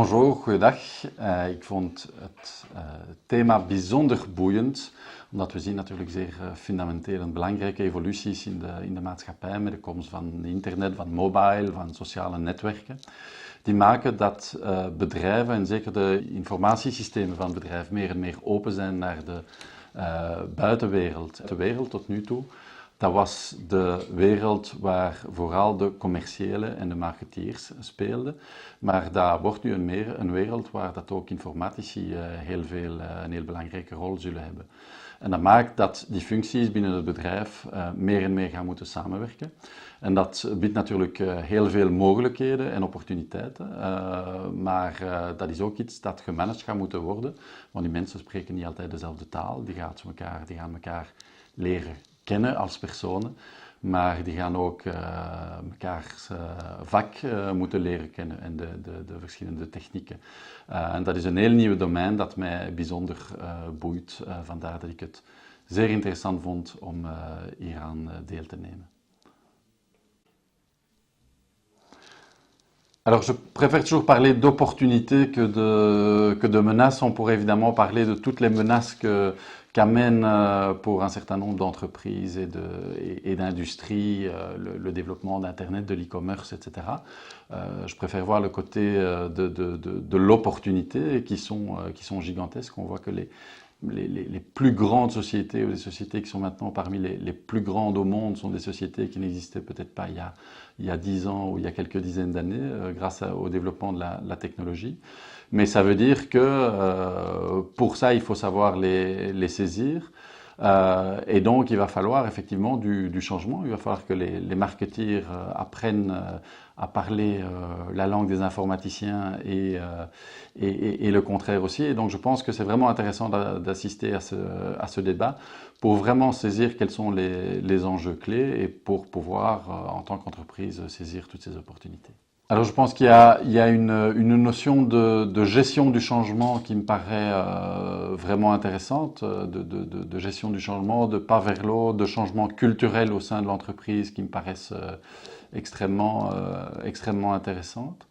Bonjour, goeiedag. Ik vond het thema bijzonder boeiend, omdat we zien natuurlijk zeer fundamenteel en belangrijke evoluties in de maatschappij met de komst van internet, van mobile, van sociale netwerken. Die maken dat bedrijven en zeker de informatiesystemen van bedrijven meer en meer open zijn naar de buitenwereld. De wereld tot nu toe, dat was de wereld waar vooral de commerciële en de marketeers speelden. Maar dat wordt nu een wereld waar dat ook informatici een heel belangrijke rol zullen hebben. En dat maakt dat die functies binnen het bedrijf meer en meer gaan moeten samenwerken. En dat biedt natuurlijk heel veel mogelijkheden en opportuniteiten. Maar dat is ook iets dat gemanaged gaat moeten worden. Want die mensen spreken niet altijd dezelfde taal. Die gaan elkaar leren kennen als personen. Maar die gaan ook mekaars vak moeten leren kennen en de verschillende technieken. En dat is een heel nieuw domein dat mij bijzonder boeit. Vandaar dat ik het zeer interessant vond om hieraan deel te nemen. Alors, je préfère toujours parler d'opportunités que de menaces. On pourrait évidemment parler de toutes les menaces qu'amène pour un certain nombre d'entreprises et d'industries le développement d'Internet, de l'e-commerce, etc. Je préfère voir le côté de l'opportunité qui sont gigantesques. On voit que les plus grandes sociétés ou les sociétés qui sont maintenant parmi les plus grandes au monde sont des sociétés qui n'existaient peut-être pas il y a 10 ans ou il y a quelques dizaines d'années grâce au développement de la technologie. Mais ça veut dire que pour ça, il faut savoir les saisir. Et donc, il va falloir effectivement du changement. Il va falloir que les marketeers apprennent à parler la langue des informaticiens et le contraire aussi. Et donc, je pense que c'est vraiment intéressant d'assister à ce débat pour vraiment saisir quels sont les enjeux clés et pour pouvoir, en tant qu'entreprise, saisir toutes ces opportunités. Alors je pense qu'il y a une notion de gestion du changement qui me paraît vraiment intéressante, de gestion du changement, de pas vers l'autre, de changement culturel au sein de l'entreprise qui me paraissent extrêmement intéressantes.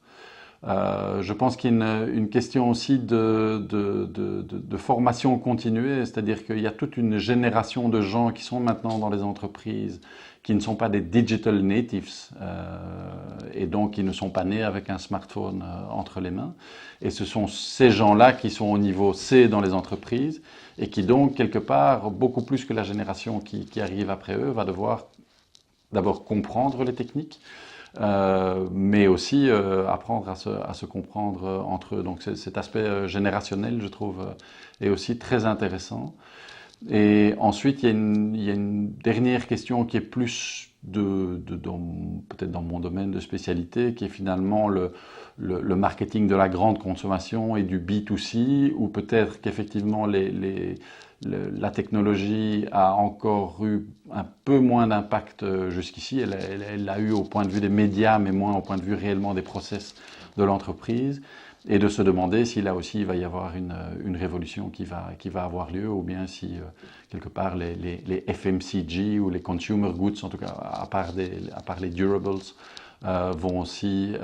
Je pense qu'il y a une question aussi de formation continuée, c'est-à-dire qu'il y a toute une génération de gens qui sont maintenant dans les entreprises qui ne sont pas des digital natives et donc qui ne sont pas nés avec un smartphone entre les mains. Et ce sont ces gens-là qui sont au niveau C dans les entreprises et qui donc, quelque part, beaucoup plus que la génération qui arrive après eux, va devoir d'abord comprendre les techniques, mais aussi apprendre à se comprendre entre eux. Donc cet aspect générationnel, je trouve, est aussi très intéressant. Et ensuite, il y a une dernière question qui est plus peut-être dans mon domaine de spécialité, qui est finalement le marketing de la grande consommation et du B2C, où peut-être qu'effectivement la technologie a encore eu un peu moins d'impact jusqu'ici. Elle l'a eu au point de vue des médias, mais moins au point de vue réellement des process de l'entreprise. Et de se demander si là aussi il va y avoir une révolution qui va avoir lieu, ou bien si quelque part les FMCG ou les consumer goods, en tout cas à part les durables, vont aussi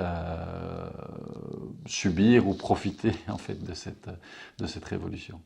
subir ou profiter en fait de cette révolution.